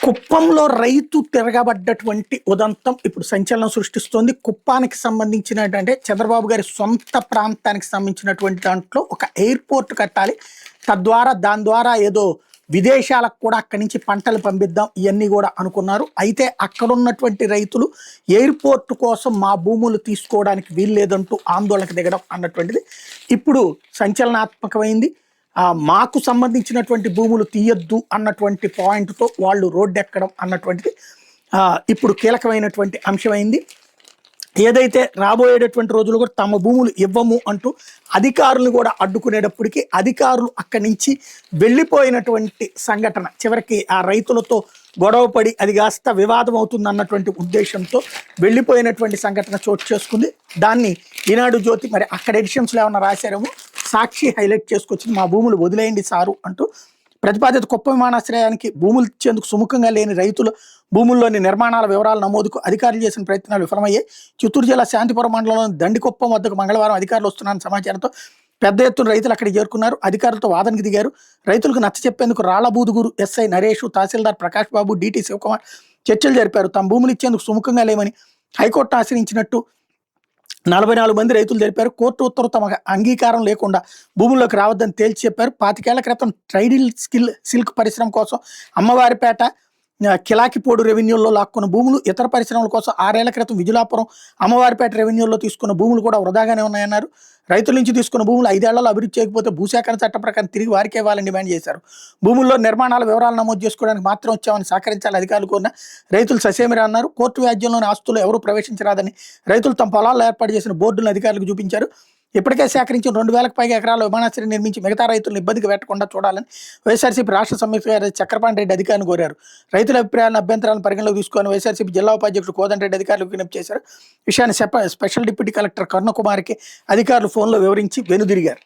కుప్పంలో రైతు తిరగబడ్డటువంటి ఉదంతం ఇప్పుడు సంచలనం సృష్టిస్తోంది. కుప్పానికి సంబంధించినటువంటి చంద్రబాబు గారి సొంత ప్రాంతానికి సంబంధించినటువంటి దాంట్లో ఒక ఎయిర్పోర్ట్ కట్టాలి. తద్వారా దాని ద్వారా ఏదో విదేశాలకు కూడా అక్కడి నుంచి పంటలు పంపిద్దాం ఇవన్నీ కూడా అనుకున్నారు. అయితే అక్కడ ఉన్నటువంటి రైతులు ఎయిర్పోర్ట్ కోసం మా భూములు తీసుకోవడానికి వీల్లేదంటూ ఆందోళనకు దిగడం అన్నటువంటిది ఇప్పుడు సంచలనాత్మకమైంది. మాకు సంబంధించినటువంటి భూములు తీయొద్దు అన్నటువంటి పాయింట్తో వాళ్ళు రోడ్డు ఎక్కడం అన్నటువంటిది ఇప్పుడు కీలకమైనటువంటి అంశమైంది. ఏదైతే రాబోయేటటువంటి రోజులు కూడా తమ భూములు ఇవ్వము అంటూ అధికారులు కూడా అడ్డుకునేటప్పటికీ అధికారులు అక్కడి నుంచి వెళ్ళిపోయినటువంటి సంఘటన చివరికి ఆ రైతులతో గొడవపడి అది కాస్త వివాదం అవుతుంది అన్నటువంటి ఉద్దేశంతో వెళ్ళిపోయినటువంటి సంఘటన చోటు చేసుకుంది. దాన్ని ఈనాడు జ్యోతి మరి అక్కడ ఎడిషన్స్లో ఏమన్నా రాశారేమో సాక్షి హైలైట్ చేసుకొచ్చింది. మా భూములు వదిలేయండి సారు అంటూ ప్రతిపాదిత కుప్ప విమానాశ్రయానికి భూములు ఇచ్చేందుకు సుముఖంగా లేని రైతుల భూముల్లోని నిర్మాణాల వివరాల నమోదుకు అధికారులు చేసిన ప్రయత్నాలు విఫలమయ్యాయి. చిత్తూరు జిల్లా శాంతిపురం మండలంలోని దండికుప్పం వద్దకు మంగళవారం అధికారులు వస్తున్నారన్న సమాచారంతో పెద్ద ఎత్తున రైతులు అక్కడికి చేరుకున్నారు. అధికారులతో వాదనకి దిగారు. రైతులకు నచ్చ చెప్పేందుకు రాళ్లబూదుగురు ఎస్ఐ నరేష్, తహసీల్దార్ ప్రకాష్ బాబు, డిటి శివకుమార్ చర్చలు జరిపారు. తమ భూములు ఇచ్చేందుకు సుముఖంగా లేమని హైకోర్టును ఆశ్రయించినట్టు 44 మంది రైతులు తెలిపారు. కోర్టు ఉత్తర్వు తమ అంగీకారం లేకుండా భూముల్లోకి రావద్దని తేల్చి చెప్పారు. 25 ఏళ్ల క్రితం ట్రైడిల్ సిల్క్ పరిశ్రమ కోసం అమ్మవారిపేట, కిలాకిపోడు రెవెన్యూల్లో లాక్కున్న భూములు, ఇతర పరిశ్రమల కోసం 6 ఏళ్ల క్రితం విజులాపురం, అమ్మవారిపేట రెవెన్యూల్లో తీసుకున్న భూములు కూడా వృధాగానే ఉన్నాయన్నారు. రైతుల నుంచి తీసుకున్న భూములు 5 ఏళ్లలో అభివృద్ధి చేయకపోతే భూసేకరణ చట్టం ప్రకారం తిరిగి వారికే ఇవ్వాలని డిమాండ్ చేశారు. భూముల్లో నిర్మాణాల వివరాలు నమోదు చేసుకోవడానికి మాత్రం వచ్చామని సహకరించాలి అధికారులు కోరిన రైతులు ససేమిరా అన్నారు. కోర్టు వ్యాజ్యంలోని ఆస్తులు ఎవరూ ప్రవేశించరాదని రైతులు తమ పొలాల్లో ఏర్పాటు చేసిన బోర్డులను అధికారులకు చూపించారు. ఇప్పటికే సేకరించిన 2000కు పైగా ఎకరాల విమానాశ్రయం నిర్మించి మిగతా రైతులను ఇబ్బందికి పెట్టకుండా చూడాలని వైఎస్ఆర్సీపీ రాష్ట్ర సంయుక్త కార్యదర్శి చక్రపాణి రెడ్డి అధికారులను కోరారు. రైతుల అభిప్రాయాలను, అభ్యంతరాలను పరిగణలోకి తీసుకొని వైఎస్ఆర్సీపీ జిల్లా ఉపాధ్యక్షుడు కోదండరెడ్డి అధికారులకు విజ్ఞప్తి చేశారు. విషయాన్ని స్పెషల్ డిప్యూటీ కలెక్టర్ కరుణకుమార్కి అధికారులు ఫోన్లో వివరించి వెనుదిరిగారు.